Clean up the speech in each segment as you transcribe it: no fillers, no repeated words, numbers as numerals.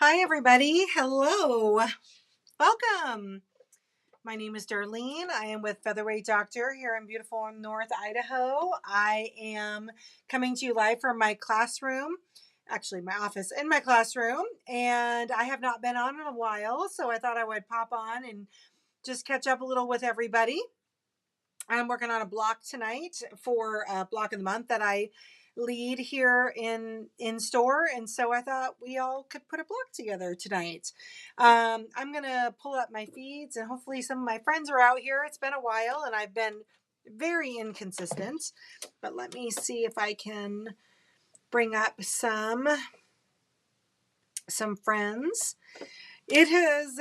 Hi, everybody. Hello. Welcome. My name is Darlene. I am with Featherweight Doctor here in beautiful North Idaho. I am coming to you live from my classroom, actually, my office in my classroom, and I have not been on in a while, so I thought I would pop on and just catch up a little with everybody. I'm working on a block tonight for a block of the month that I lead here in store, and so I thought we all could put a block together tonight. I'm gonna pull up my feeds, and hopefully some of my friends are out here. It's been a while, and I've been very inconsistent, but let me see if I can bring up some friends. It has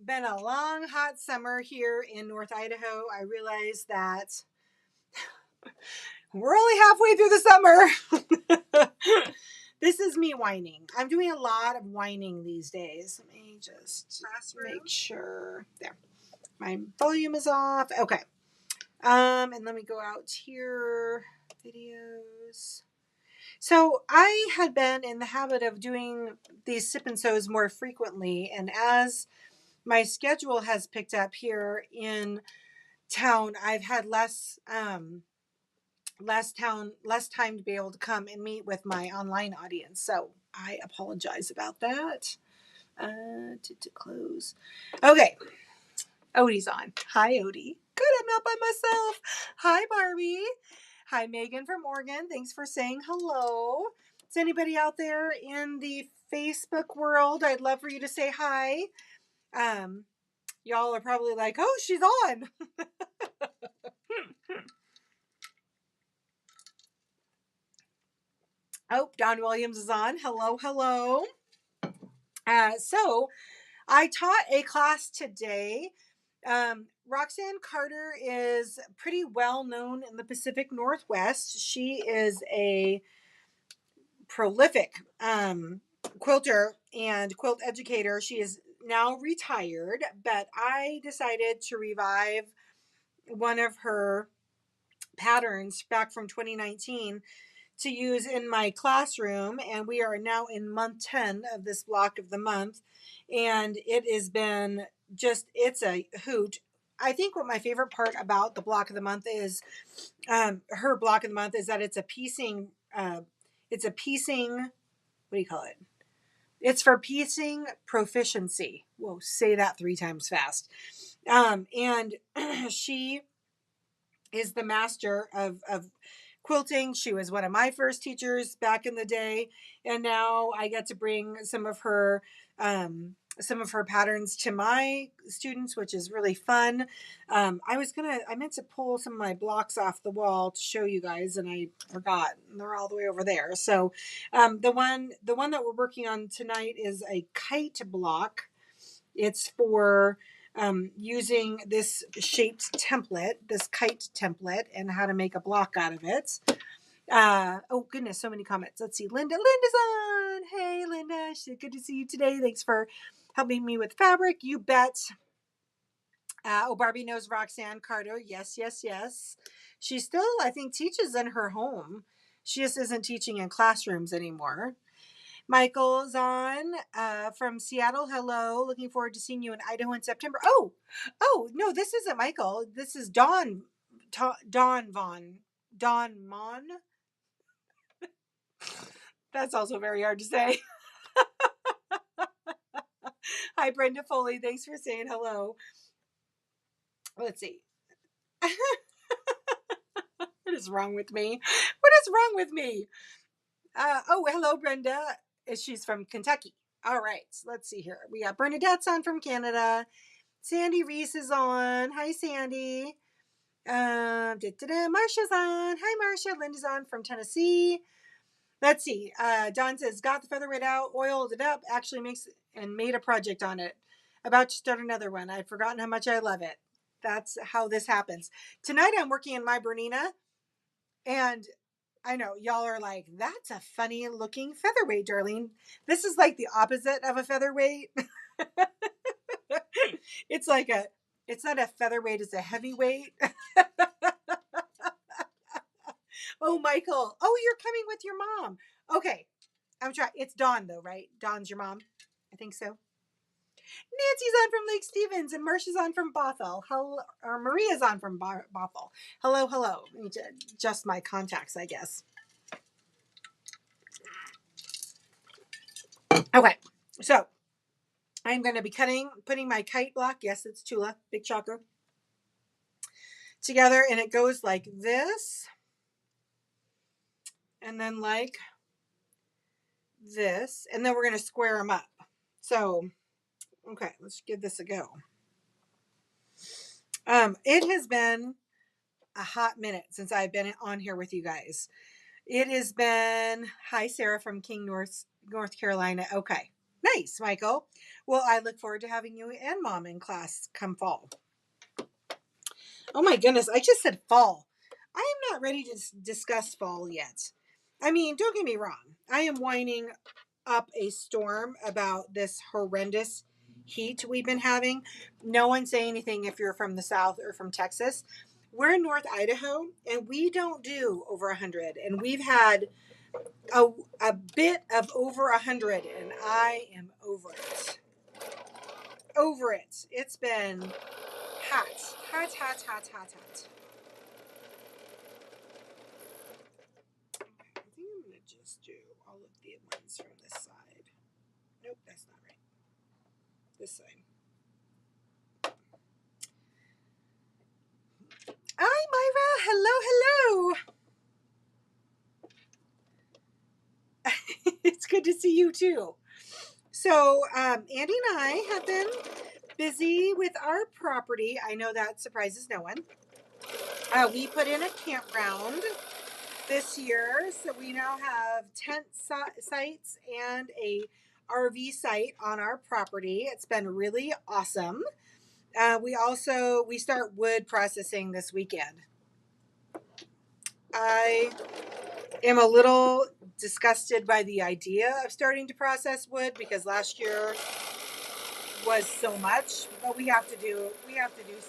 been a long, hot summer here in North Idaho. I realize that we're only halfway through the summer. This is me whining. I'm doing a lot of whining these days. Let me just make sure. There. My volume is off. Okay. And let me go out here. Videos. So I had been in the habit of doing these sip and sews more frequently, and as my schedule has picked up here in town, I've had less time to be able to come and meet with my online audience. So I apologize about that. To close. Okay. Odie's on. Hi, Odie. Good, I'm not by myself. Hi, Barbie. Hi, Megan from Oregon. Thanks for saying hello. Is anybody out there in the Facebook world? I'd love for you to say hi. Y'all are probably like, oh, she's on. Oh, Don Williams is on. Hello, hello. So I taught a class today. Roxanne Carter is pretty well known in the Pacific Northwest. She is a prolific quilter and quilt educator. She is now retired, but I decided to revive one of her patterns back from 2019 to use in my classroom, and we are now in month 10 of this block of the month, and it has been it's a hoot. I think what my favorite part about the block of the month is her block of the month is that it's a piecing what do you call it? It's for piecing proficiency. Whoa, say that 3 times fast. And she is the master of quilting. She was one of my first teachers back in the day, and now I get to bring some of her patterns to my students, which is really fun. I meant to pull some of my blocks off the wall to show you guys, and I forgot. They're all the way over there. So the one that we're working on tonight is a kite block. It's for using this shaped template, this kite template, and how to make a block out of it. Oh goodness, so many comments. Let's see. Linda's on. Hey Linda, good to see you today. Thanks for helping me with fabric. You bet. Barbie knows Roxanne Carter. Yes, yes, yes. She still, I think, teaches in her home. She just isn't teaching in classrooms anymore. Michael's on from Seattle. Hello. Looking forward to seeing you in Idaho in September. Oh, no, this isn't Michael. This is Dawn Mon. That's also very hard to say. Hi, Brenda Foley. Thanks for saying hello. Let's see. What is wrong with me? What is wrong with me? Hello, Brenda. She's from Kentucky. All right. Let's see here. We got Bernadette's on from Canada. Sandy Reese is on. Hi, Sandy. Marsha's on. Hi, Marsha. Linda's on from Tennessee. Let's see. Dawn says, got the featherweight out, oiled it up, actually made a project on it. About to start another one. I've forgotten how much I love it. That's how this happens. Tonight I'm working in my Bernina, and I know y'all are like, that's a funny looking featherweight, Darlene. This is like the opposite of a featherweight. It's not a featherweight, it's a heavyweight. Oh, Michael. Oh, you're coming with your mom. Okay. I'm trying. It's Dawn though, right? Dawn's your mom. I think so. Nancy's on from Lake Stevens and Marcia's on from Bothell. Hello, or Maria's on from Bothell. Hello, hello. I need to adjust my contacts, I guess. Okay, so I'm going to be putting my kite block, yes, it's Tula, big shocker, together, and it goes like this, and then like this, and then we're going to square them up. So, okay, let's give this a go. It has been a hot minute since I've been on here with you guys. It has been, hi, Sarah from King, North Carolina. Okay, nice, Michael. Well, I look forward to having you and Mom in class come fall. Oh my goodness, I just said fall. I am not ready to discuss fall yet. I mean, don't get me wrong. I am winding up a storm about this horrendous heat we've been having. No one say anything if you're from the South or from Texas. We're in North Idaho, and we don't do over 100. And we've had a bit of over 100, and I am over it. Over it. It's been hot. Hot, hot, hot, hot, hot. I think I'm going to just do all of the ones from this side. Nope, that's not right. This side. Hi, Myra. Hello, hello. It's good to see you, too. So, Andy and I have been busy with our property. I know that surprises no one. We put in a campground this year, so we now have tent sites and a RV site on our property. It's been really awesome. We start wood processing this weekend. I am a little disgusted by the idea of starting to process wood because last year was so much, but we have to do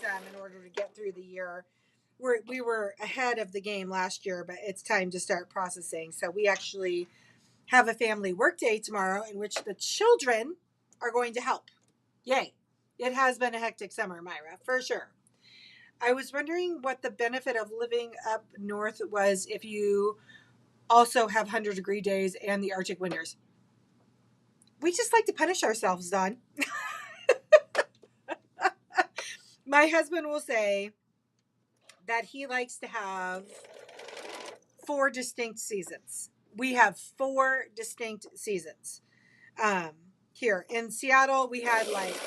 some in order to get through the year. We were ahead of the game last year, but it's time to start processing. So we actually have a family work day tomorrow in which the children are going to help. Yay. It has been a hectic summer, Myra, for sure. I was wondering what the benefit of living up north was if you also have 100-degree days and the Arctic winters. We just like to punish ourselves, Don. My husband will say that he likes to have 4 distinct seasons. We have 4 distinct seasons. Here in Seattle, we had like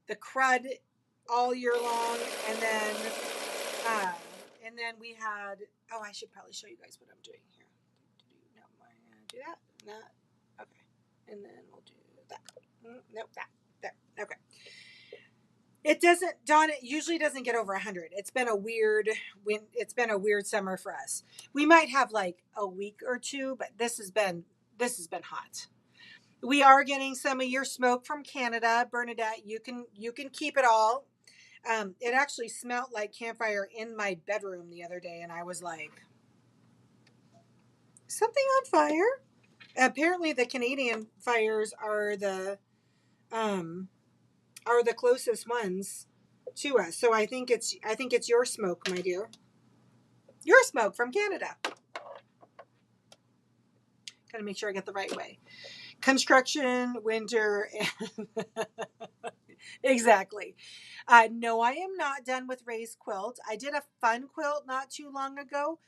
the crud all year long, and then we had. Oh, I should probably show you guys what I'm doing here. No, do that. That. Okay, and then we'll do that. Nope, that. There. Okay. It doesn't, Dawn. It usually doesn't get over 100. It's been a weird summer for us. We might have like a week or two, but this has been hot. We are getting some of your smoke from Canada, Bernadette. You can keep it all. It actually smelled like campfire in my bedroom the other day, and I was like, something on fire. Apparently, the Canadian fires are the closest ones to us. So I think it's your smoke, my dear. Your smoke from Canada. Gotta make sure I get the right way. Construction, winter, and exactly. No, I am not done with Ray's quilt. I did a fun quilt not too long ago.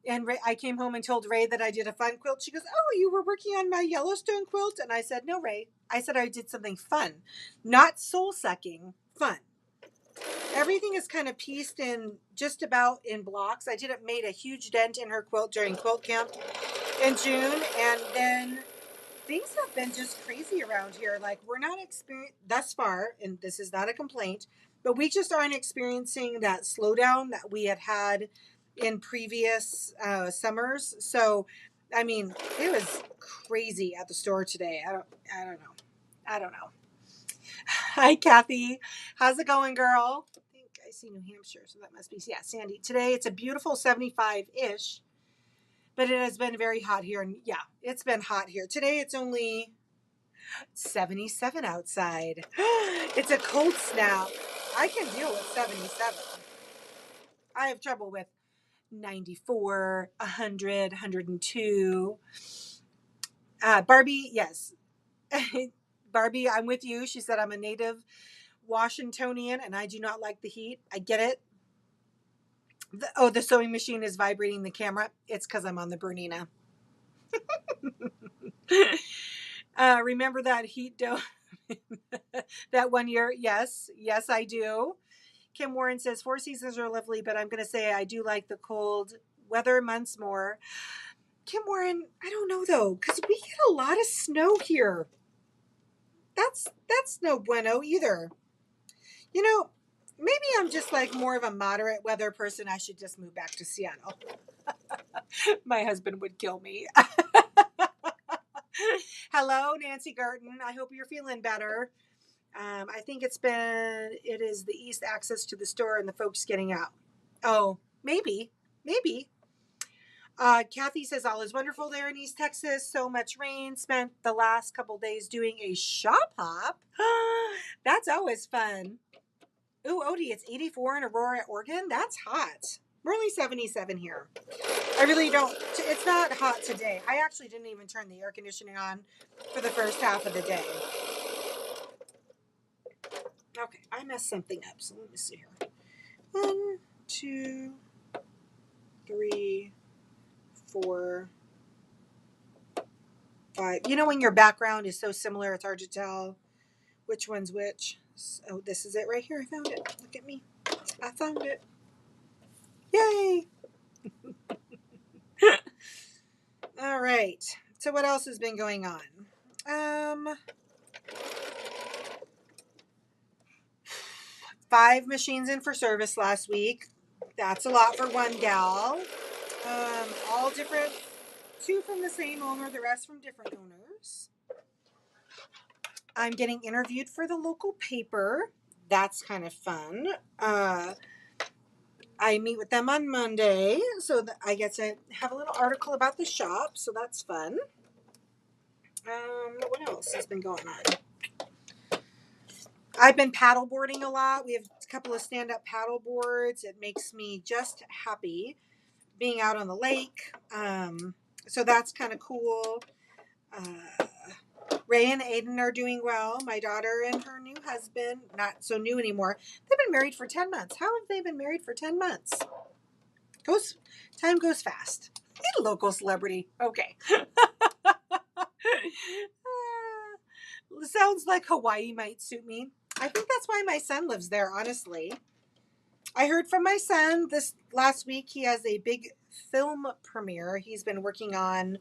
And I came home and told Ray that I did a fun quilt. She goes, "Oh, you were working on my Yellowstone quilt?" And I said, "No, Ray. I said I did something fun. Not soul-sucking, fun." Everything is kind of pieced in just about in blocks. I made a huge dent in her quilt during quilt camp in June. And then things have been just crazy around here. Like, we're not experiencing thus far, and this is not a complaint, but we just aren't experiencing that slowdown that we had in previous summers. So, I mean, it was crazy at the store today. I don't know. Hi, Kathy. How's it going, girl? I think I see New Hampshire, so that must be, yeah, Sandy. Today, it's a beautiful 75-ish. But it has been very hot here. And yeah, it's been hot here. Today it's only, 77 outside. It's a cold snap. I can deal with 77. I have trouble with 94, 100, 102. Barbie, yes. Barbie, I'm with you. She said I'm a native Washingtonian and I do not like the heat. I get it. The sewing machine is vibrating the camera. It's because I'm on the Bernina. Remember that heat dome? That one year? Yes, I do. Kim Warren says 4 seasons are lovely, but I'm going to say I do like the cold weather months more. Kim Warren, I don't know though, because we get a lot of snow here. That's no bueno either. You know, maybe I'm just like more of a moderate weather person. I should just move back to Seattle. My husband would kill me. Hello, Nancy Garten. I hope you're feeling better. I think it is the east access to the store and the folks getting out. Oh, maybe. Kathy says all is wonderful there in East Texas. So much rain. Spent the last couple days doing a shop hop. That's always fun. Ooh, Odie, it's 84 in Aurora, Oregon. That's hot. We're only 77 here. I really don't. It's not hot today. I actually didn't even turn the air conditioning on for the first half of the day. Okay, I messed something up. So let me see here. 1, 2, 3, 4, 5. You know when your background is so similar, it's hard to tell which one's which. Oh, this is it right here. I found it. Look at me. I found it. Yay! All right. So what else has been going on? 5 machines in for service last week. That's a lot for one gal. All different. 2 from the same owner, the rest from different owners. I'm getting interviewed for the local paper. That's kind of fun. I meet with them on Monday, so that I get to have a little article about the shop, so that's fun. What else has been going on? I've been paddleboarding a lot. We have a couple of stand-up paddle boards. It makes me just happy being out on the lake. So that's kind of cool. Ray and Aiden are doing well. My daughter and her new husband, not so new anymore. They've been married for 10 months. How have they been married for 10 months? Time goes fast. Need a local celebrity. Okay. Sounds like Hawaii might suit me. I think that's why my son lives there, honestly. I heard from my son this last week. He has a big film premiere. He's been working on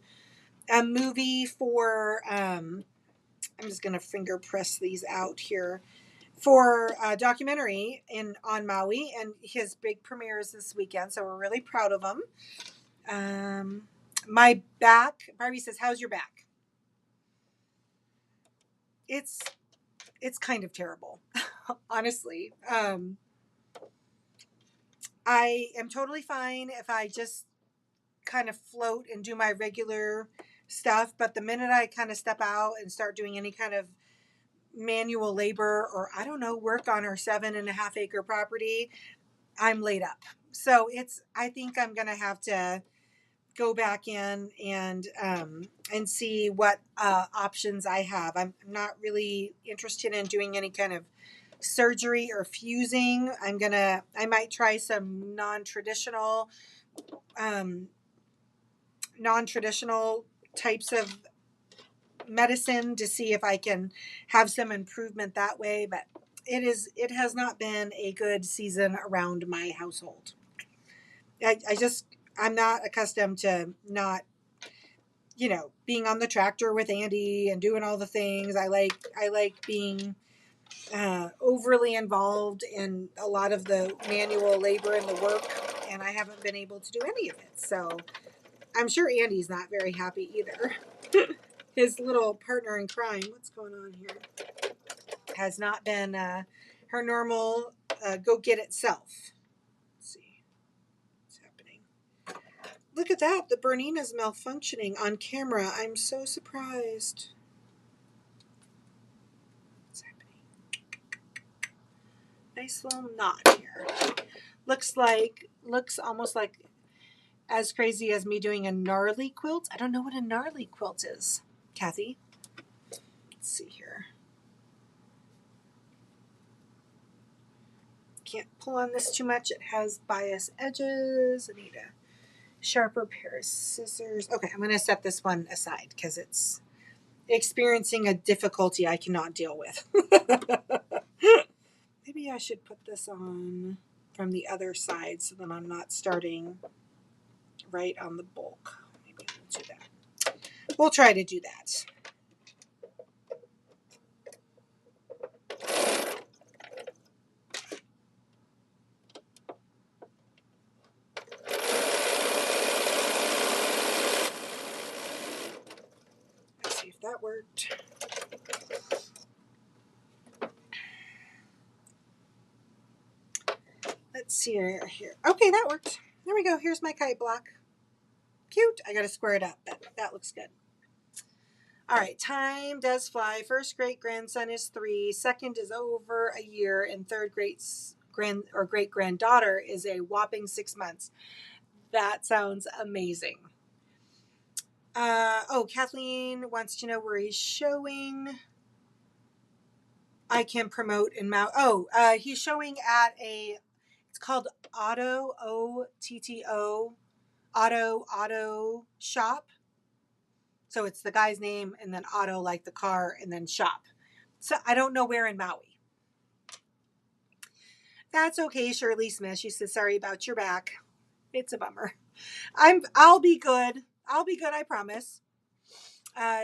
a movie for, I'm just going to finger press these out here, for a documentary on Maui, and his big premiere is this weekend, so we're really proud of him. My back, Barbie says, how's your back? It's kind of terrible, honestly. I am totally fine if I just kind of float and do my regular stuff, but the minute I kind of step out and start doing any kind of manual labor or I don't know, work on our 7.5 acre property, I'm laid up. So I think I'm going to have to go back in and see what options I have. I'm not really interested in doing any kind of surgery or fusing. I might try some non-traditional types of medicine to see if I can have some improvement that way, but it has not been a good season around my household. I'm not accustomed to not, being on the tractor with Andy and doing all the things. I like being overly involved in a lot of the manual labor and the work, and I haven't been able to do any of it. So I'm sure Andy's not very happy either. His little partner in crime, what's going on here, has not been her normal go get it self. Let's see what's happening. Look at that. The Bernina's malfunctioning on camera. I'm so surprised. Nice little knot here. Looks almost like as crazy as me doing a gnarly quilt. I don't know what a gnarly quilt is, Kathy. Let's see here. Can't pull on this too much. It has bias edges. I need a sharper pair of scissors. Okay, I'm going to set this one aside because it's experiencing a difficulty I cannot deal with. Maybe I should put this on from the other side so that I'm not starting right on the bulk. Maybe we'll do that. We'll try to do that. Let's see if that worked. Let's see here. Okay, that worked. There we go. Here's my kite block. Cute. I got to square it up, but that looks good. All right, time does fly. First great grandson is 3. Second is over a year, and third great granddaughter is a whopping 6 months. That sounds amazing. Kathleen wants to know where he's showing. I can promote in Mount. He's showing at it's called Auto, OTTO, Auto Shop. So it's the guy's name and then auto like the car and then shop. So I don't know where in Maui. That's okay, Shirley Smith. She says, sorry about your back. It's a bummer. I'll be good. I promise.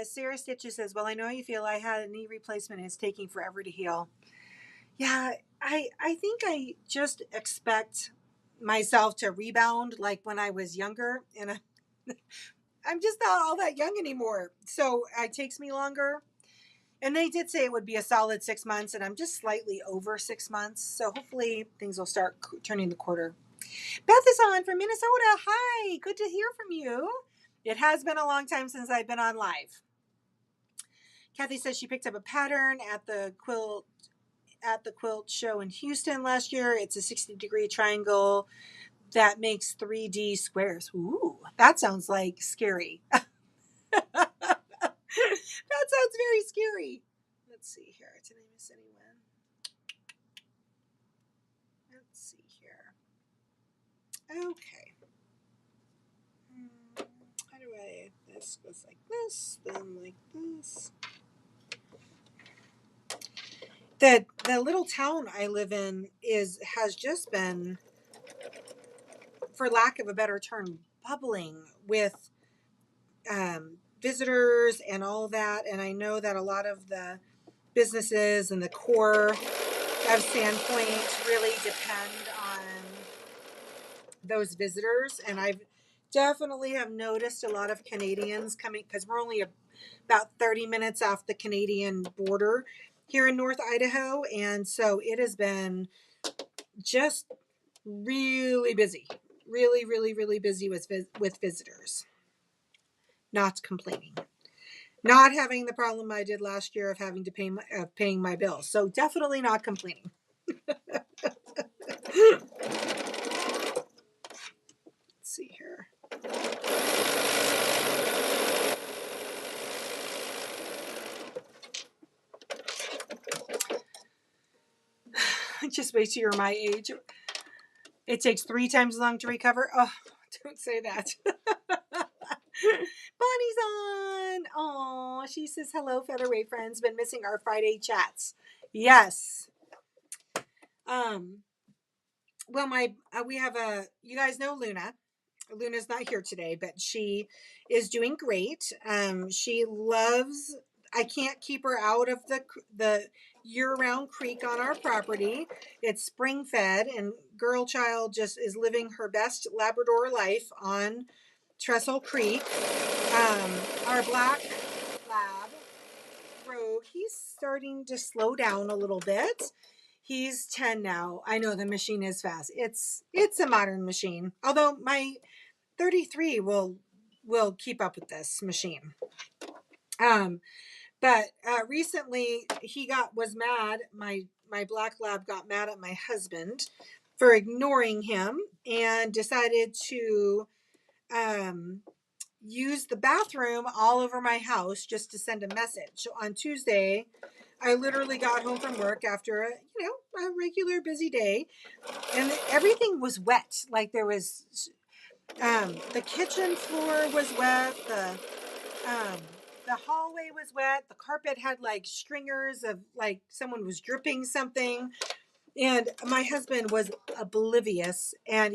Sarah Stitches says, well, I know how you feel. I had a knee replacement and it's taking forever to heal. Yeah, I think I just expect myself to rebound like when I was younger, and I'm just not all that young anymore. So it takes me longer. And they did say it would be a solid 6 months, and I'm just slightly over 6 months. So hopefully things will start turning the quarter. Beth is on from Minnesota. Hi, good to hear from you. It has been a long time since I've been on live. Kathy says she picked up a pattern at the quilt show in Houston last year. It's a 60-degree triangle that makes 3D squares. Ooh, that sounds like scary. That sounds very scary. Let's see here. Did I miss anyone? Let's see here. Okay. How do I? This goes like this, then like this. The little town I live in has just been, for lack of a better term, bubbling with visitors and all that. And I know that a lot of the businesses and the core of Sandpoint really depend on those visitors. And I've definitely have noticed a lot of Canadians coming, because we're only about 30 minutes off the Canadian border here in North Idaho. And so it has been just really busy, really, really, really busy with visitors. Not complaining. Not having the problem I did last year of having to paying my bills. So definitely not complaining. Let's see here. Just wait till you're my age. It takes 3 times as long to recover. Oh, don't say that. Bonnie's on. Oh, she says, hello, featherweight friends. Been missing our Friday chats. Yes. Well, we have you guys know Luna. Luna's not here today, but she is doing great. She loves, I can't keep her out of the year-round creek on our property. It's spring fed, and girl child just is living her best Labrador life on Trestle Creek. Our black lab, Rogue, he's starting to slow down a little bit. He's 10 now. I know the machine is fast. It's a modern machine. Although my 33 will keep up with this machine. But recently he was mad. My black lab got mad at my husband for ignoring him and decided to use the bathroom all over my house just to send a message. So on Tuesday, I literally got home from work after a regular busy day, and everything was wet. Like there was the kitchen floor was wet, the hallway was wet, the carpet had like stringers of like someone was dripping something, and my husband was oblivious. And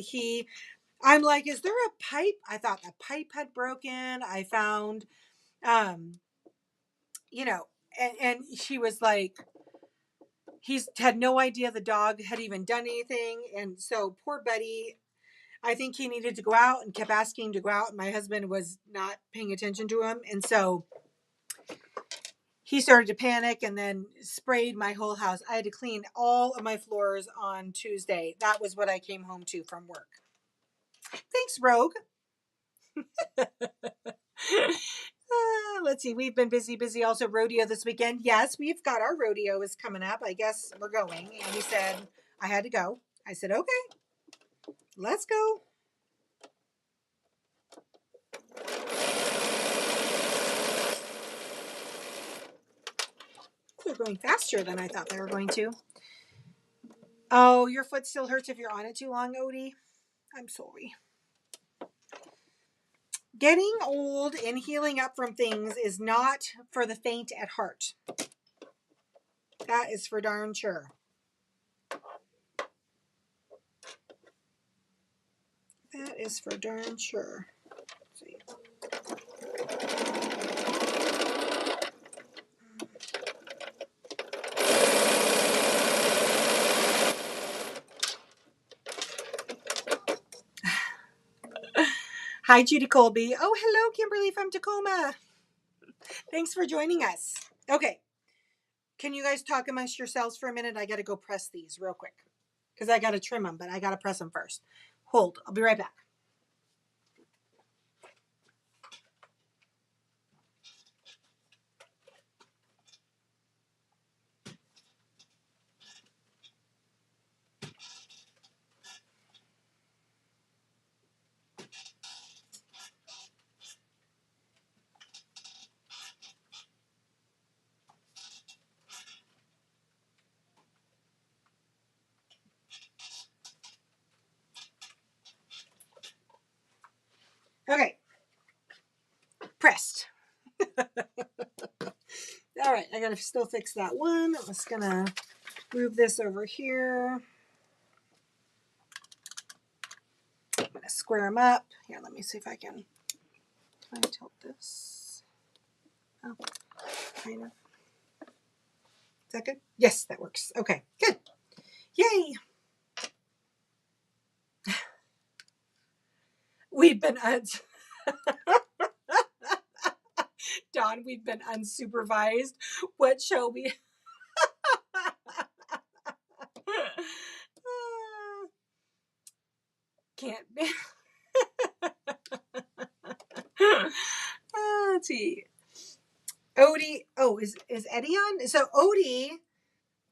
I'm like, is there a pipe? I thought the pipe had broken. I found, you know, and she was like, he's had no idea the dog had even done anything. And so poor Buddy, I think he needed to go out and kept asking to go out. And my husband was not paying attention to him. And so he started to panic and then sprayed my whole house. I had to clean all of my floors on Tuesday. That was what I came home to from work. Thanks, Rogue. Let's see. We've been busy. Also, rodeo this weekend. Yes, we've got our rodeo is coming up. I guess we're going. And he said I had to go. I said, okay, let's go. They're going faster than I thought they were going to. Oh, your foot still hurts if you're on it too long, Odie. I'm sorry. Getting old and healing up from things is not for the faint at heart. That is for darn sure. That is for darn sure. Let's see. Hi, Judy Colby. Oh, hello, Kimberly from Tacoma. Thanks for joining us. Okay. Can you guys talk amongst yourselves for a minute? I got to go press these real quick because I got to trim them, but I got to press them first. Hold. I'll be right back. Okay. Pressed. All right. I got to still fix that one. I'm just going to move this over here. I'm going to square them up. Here, let me see if I can tilt this. Oh, kind of. Is that good? Yes, that works. Okay, good. Yay. We've been Dawn, we've been unsupervised. What shall we? Can't be. Let's see. Odie. Oh, is Eddie on? So Odie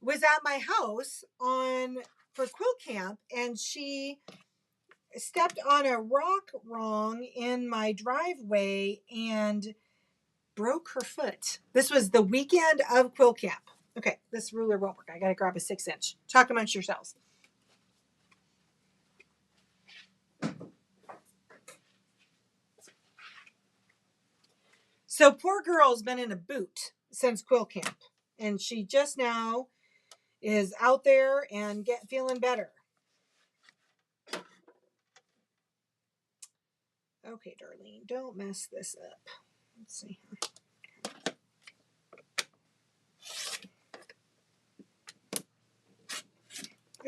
was at my house for quilt camp, and she stepped on a rock wrong in my driveway and broke her foot. This was the weekend of quilt camp. Okay, this ruler won't work. I got to grab a 6-inch. Talk amongst yourselves. So poor girl's been in a boot since quilt camp, and she just now is out there and feeling better. Okay, Darlene, don't mess this up. Let's see here.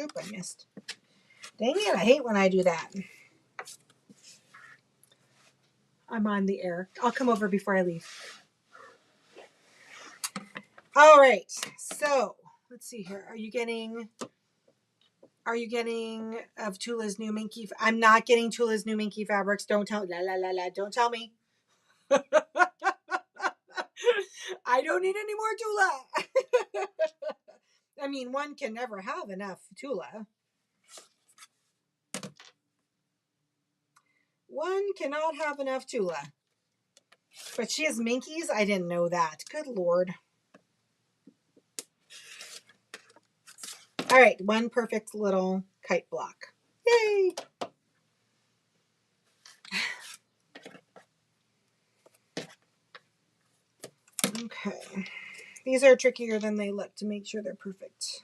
Oop, I missed. Dang it, I hate when I do that. I'm on the air. I'll come over before I leave. All right, so let's see here. Are you getting of Tula's new Minky? I'm not getting Tula's new Minky fabrics. Don't tell. Don't tell me. I I don't need any more Tula. I mean, one can never have enough Tula. One cannot have enough Tula. But she has minkies? I didn't know that. Good Lord. All right, one perfect little kite block. Yay! Okay. These are trickier than they look to make sure they're perfect.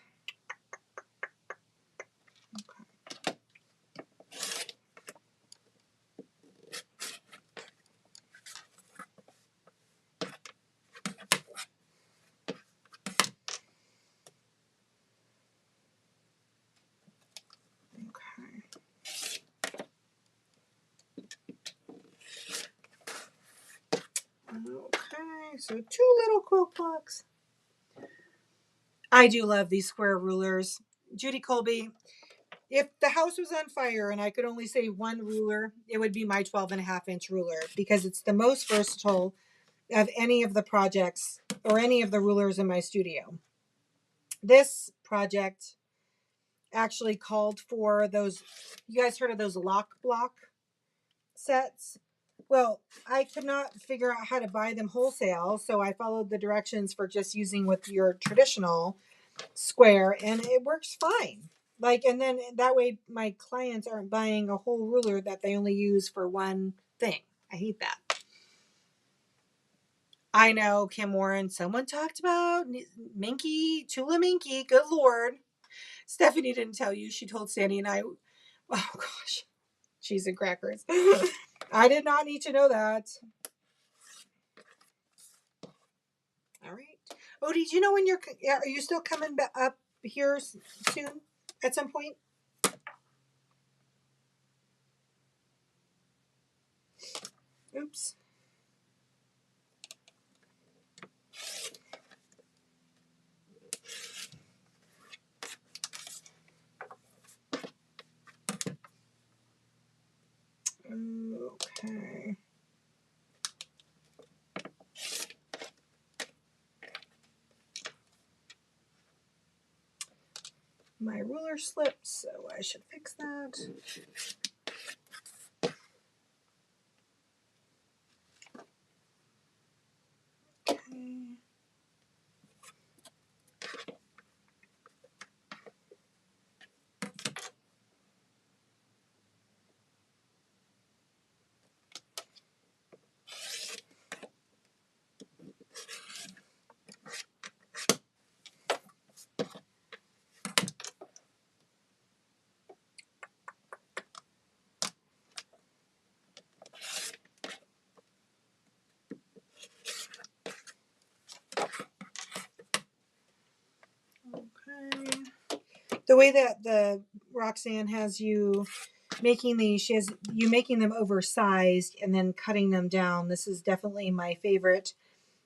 Okay, so 2 little quilt blocks. I do love these square rulers. Judy Colby, if the house was on fire and I could only say one ruler, it would be my 12.5-inch ruler because it's the most versatile of any of the projects or any of the rulers in my studio. This project actually called for those, you guys heard of those lock block sets? Well, I could not figure out how to buy them wholesale, so I followed the directions for just using with your traditional square, and it works fine. Like, and then that way my clients aren't buying a whole ruler that they only use for one thing. I hate that. I know, Kim Warren, someone talked about Minky, Tula Minky, good Lord. Stephanie didn't tell you. She told Sandy and I, oh gosh, cheese and crackers. I did not need to know that. All right. Oh, did you know when are you still coming up here soon at some point? Oops. Okay. My ruler slipped, so I should fix that. Okay. Okay. The way that the Roxanne has you making these, she has you making them oversized and then cutting them down. This is definitely my favorite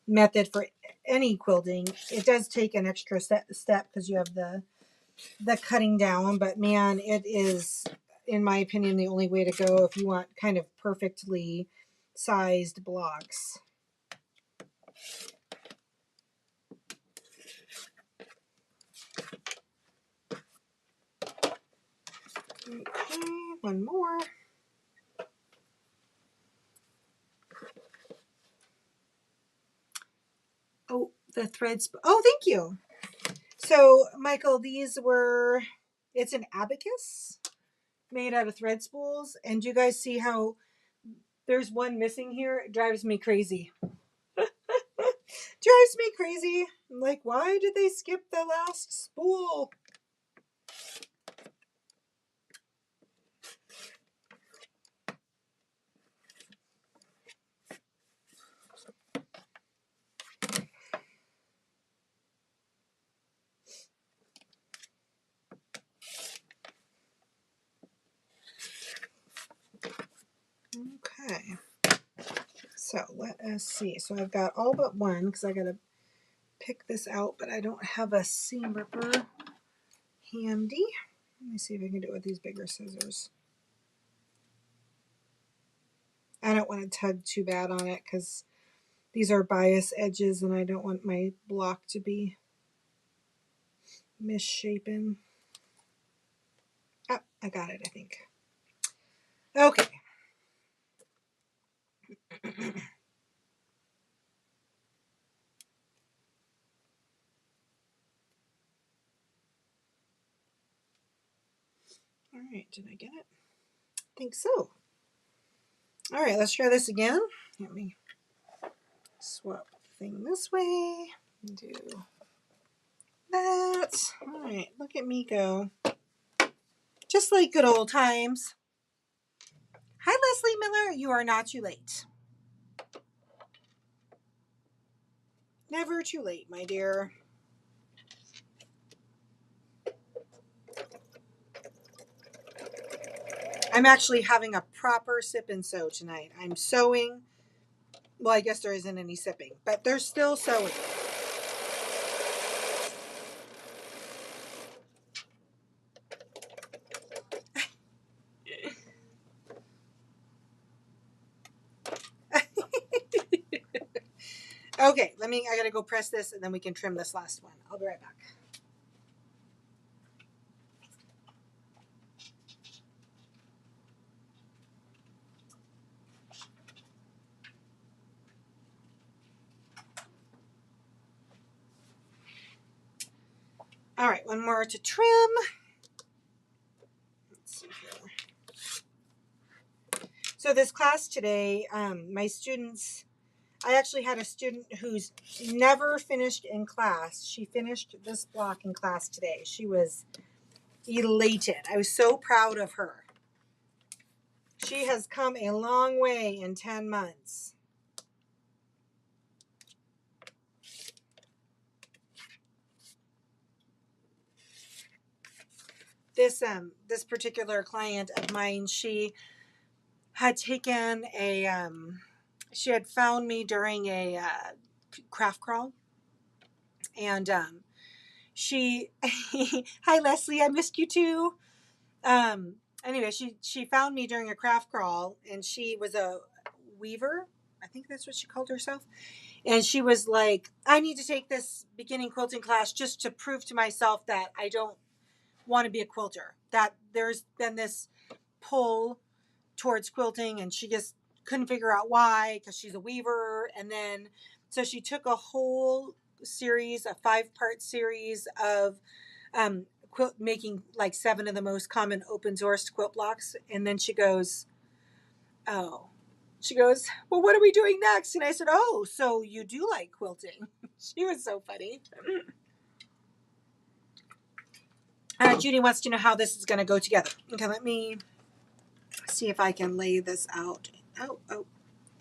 method for any quilting. It does take an extra step because you have the cutting down, but man, it is, in my opinion, the only way to go if you want kind of perfectly sized blocks. Okay, one more. Oh, the threads. Oh, thank you. So, Michael, it's an abacus made out of thread spools. And do you guys see how there's one missing here? It drives me crazy. Drives me crazy. I'm like, why did they skip the last spool? Okay. So let us see. So I've got all but one because I got to pick this out, but I don't have a seam ripper handy. Let me see if I can do it with these bigger scissors. I don't want to tug too bad on it because These are bias edges and I don't want my block to be misshapen. Oh, I got it, I think. Okay. All right, did I get it? I think so. All right, let's try this again. Let me swap the thing this way and do that. All right, look at me go. Just like good old times. Hi, Leslie Miller. You are not too late. Never too late, my dear. I'm actually having a proper sip and sew tonight. I'm sewing. Well, I guess there isn't any sipping, but there's still sewing. Okay, I gotta go press this and then we can trim this last one. I'll be right back. All right, one more to trim. Let's see here. So this class today, my students, I actually had a student who's never finished in class. She finished this block in class today. She was elated. I was so proud of her. She has come a long way in 10 months. This particular client of mine, she had taken she had found me during a craft crawl, and she hi Leslie, I missed you too. Anyway, she found me during a craft crawl, and she was a weaver. I think that's what she called herself. And she was like, I need to take this beginning quilting class just to prove to myself that I don't want to be a quilter, that there's been this pull towards quilting, and she just couldn't figure out why, because she's a weaver. And then so she took a whole series, a 5-part series of quilt making, like 7 of the most common open source quilt blocks. And then she goes, well, what are we doing next? And I said, oh, so you do like quilting. She was so funny. Judy wants to know how this is going to go together. Okay, let me see if I can lay this out.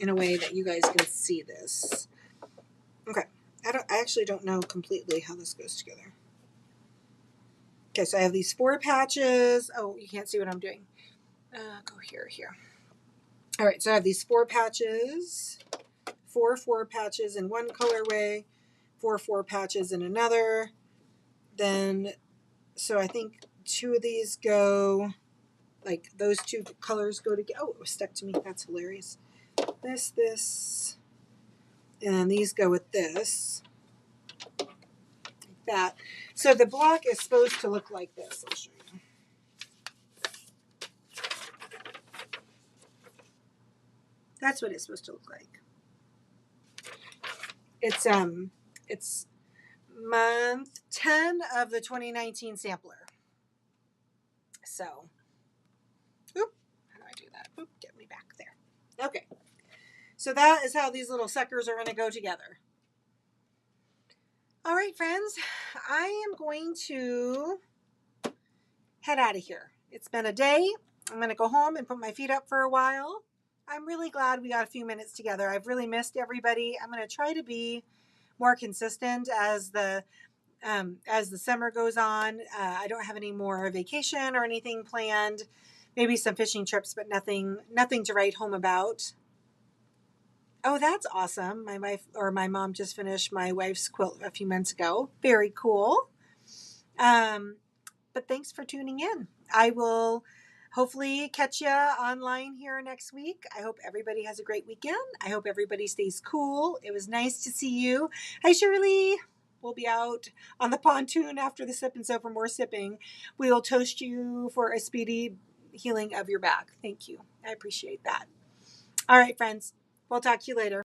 In a way that you guys can see this. Okay, I actually don't know completely how this goes together. Okay, so I have these 4 patches. Oh, you can't see what I'm doing. Go here. All right, so I have these 4 patches. 4 patches in one colorway, 4 patches in another. Then, so I think 2 of these go, like those 2 colors go together. Oh, it was stuck to me. That's hilarious. This, and then these go with this. Like that. So the block is supposed to look like this. I'll show you. That's what it's supposed to look like. It's month 10 of the 2019 sampler. So, oop, how do I do that? Oop, get me back there. Okay. So that is how these little suckers are going to go together. All right, friends, I am going to head out of here. It's been a day. I'm going to go home and put my feet up for a while. I'm really glad we got a few minutes together. I've really missed everybody. I'm going to try to be more consistent as the summer goes on. I don't have any more vacation or anything planned. Maybe some fishing trips, but nothing to write home about. Oh, that's awesome. My mom just finished my wife's quilt a few months ago. Very cool. But thanks for tuning in. I will hopefully catch you online here next week. I hope everybody has a great weekend. I hope everybody stays cool. It was nice to see you. Hi, Shirley. We'll be out on the pontoon after the sip and so for more sipping. We will toast you for a speedy healing of your back. Thank you. I appreciate that. All right, friends. We'll talk to you later.